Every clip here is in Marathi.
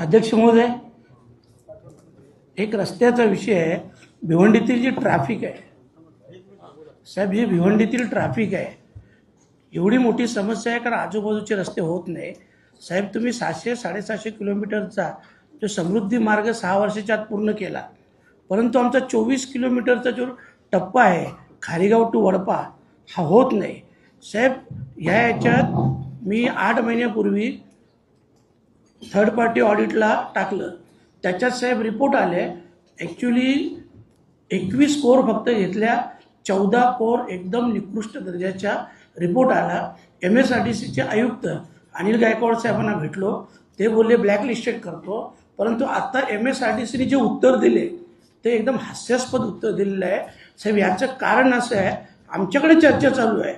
अध्यक्ष महोदय, एक रस्त्याचा विषय आहे. भिवंडीतील जी ट्रॅफिक आहे साहेब, जी भिवंडीतील ट्रॅफिक आहे एवढी मोठी समस्या आहे, कारण आजूबाजूचे रस्ते होत नाही साहेब. तुम्ही 700-750 किलोमीटरचा जो समृद्धी मार्ग 6 वर्षाच्या आत पूर्ण केला, परंतु आमचा 24 किलोमीटरचा जो टप्पा आहे खारीगाव टू वडपा हा होत नाही साहेब. याच्यात मी 8 महिन्यापूर्वी थर्ड पार्टी ऑडिटला टाकलं. त्याच्यात साहेब रिपोर्ट आले. ॲक्च्युली 21 कोर फक्त घेतल्या, 14 कोर एकदम निकृष्ट दर्जाच्या रिपोर्ट आला. MSRDCचे आयुक्त अनिल गायकवाड साहेबांना भेटलो, ते बोलले ब्लॅकलिस्टेड करतो. परंतु आता MSRDCने जे उत्तर दिले ते एकदम हास्यास्पद उत्तर दिलेलं आहे साहेब. याचं कारण असं आहे, आमच्याकडे चर्चा चालू आहे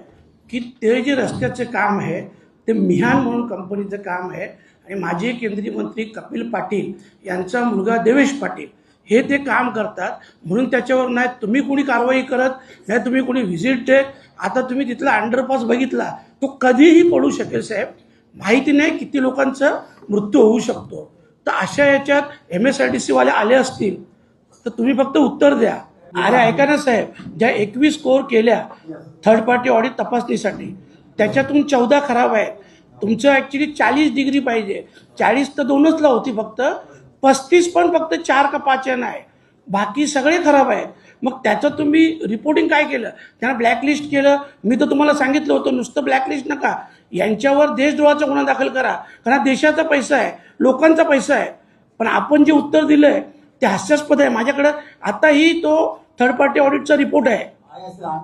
की ते जे रस्त्याचे काम आहे ते मिहान म्हणून कंपनीचं काम आहे आणि माजी केंद्रीय मंत्री कपिल पाटील यांचा मुलगा देवेश पाटील हे ते काम करतात, म्हणून त्याच्यावर नाही तुम्ही कोणी कारवाई करत, नाही तुम्ही कोणी व्हिजिट देत. आता तुम्ही तिथला अंडरपास बघितला, तो कधीही पडू शकेल साहेब. माहिती नाही किती लोकांचा मृत्यू होऊ शकतो. तर अशा याच्यात MSRDC वाले आले असतील तर तुम्ही फक्त उत्तर द्या. अरे ऐका ना साहेब, ज्या 21 कोर केल्या थर्ड पार्टी ऑडिट तपासणीसाठी, त्याच्यातून 14 खराब आहेत. तुमचं ॲक्च्युली 40 डिग्री पाहिजे, 40 तर 2च ला होती फक्त, 35 पण फक्त 4 का 5 आहे, बाकी सगळे खराब आहेत. मग त्याचं तुम्ही रिपोर्टिंग काय केलं? त्यांना ब्लॅकलिस्ट केलं. मी तर तुम्हाला सांगितलं होतं नुसतं ब्लॅकलिस्ट नका, यांच्यावर देशद्रोहाचा गुन्हा दाखल करा, कारण देशाचा पैसा आहे, लोकांचा पैसा आहे. पण आपण जे उत्तर दिलं आहे ते हास्यास्पद आहे. माझ्याकडं आताही तो थर्ड पार्टी ऑडिटचा रिपोर्ट आहे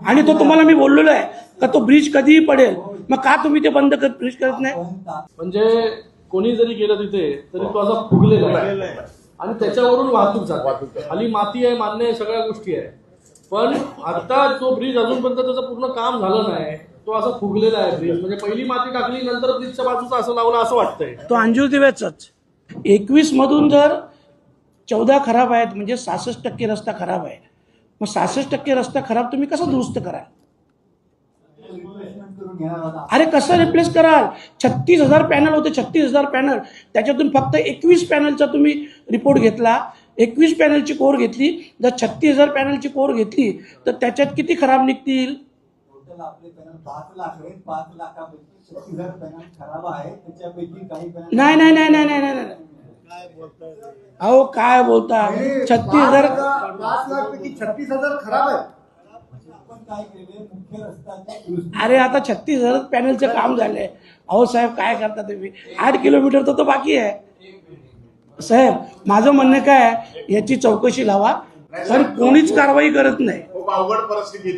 आणि तो तुम्हाला मी बोललेलो आहे का तो ब्रिज कधीही पडेल. मग का तुम्ही ते बंद ब्रिज करत नाही? म्हणजे कोणी जरी गेलं तिथे तरी तो असा फुगलेला आहे आणि त्याच्यावरून वाहतूक जाते. खाली माती आहे, मान्य आहे, सगळ्या गोष्टी आहे. पण आता तो ब्रिज अजूनपर्यंत त्याचं पूर्ण काम झालं नाही, तो असा फुगलेला आहे ब्रिज. म्हणजे पहिली माती टाकली, नंतर ब्रिजच्या बाजूचा असं लावला असं वाटतंय. तो अंजूर दिव्याचाच 21 मधून जर 14 खराब आहेत, म्हणजे 66% रस्ता खराब आहे. मग 66% रस्ता खराब तुम्ही कसा दुरुस्त कराल? अरे कसं रिप्लेस कराल? 36,000 पॅनल होते, 36,000 पॅनल, त्याच्यातून फक्त 21 पॅनलचा तुम्ही रिपोर्ट घेतला. 21 पॅनलची कोर घेतली. जर 36,000 पॅनलची कोर घेतली तर त्याच्यात किती खराब निघतील? नाही नाही नाही नाही नाही नाही, अहो काय बोलता? 36,000 खराब आहे. अरे आता 36,000 पॅनलचं काम झालंय. अहो साहेब काय करता तुम्ही? 8 किलोमीटर तर बाकी आहे साहेब. माझं म्हणणं काय आहे, याची चौकशी लावा, कारण कोणीच कारवाई करत नाही. अवघड परिस्थिती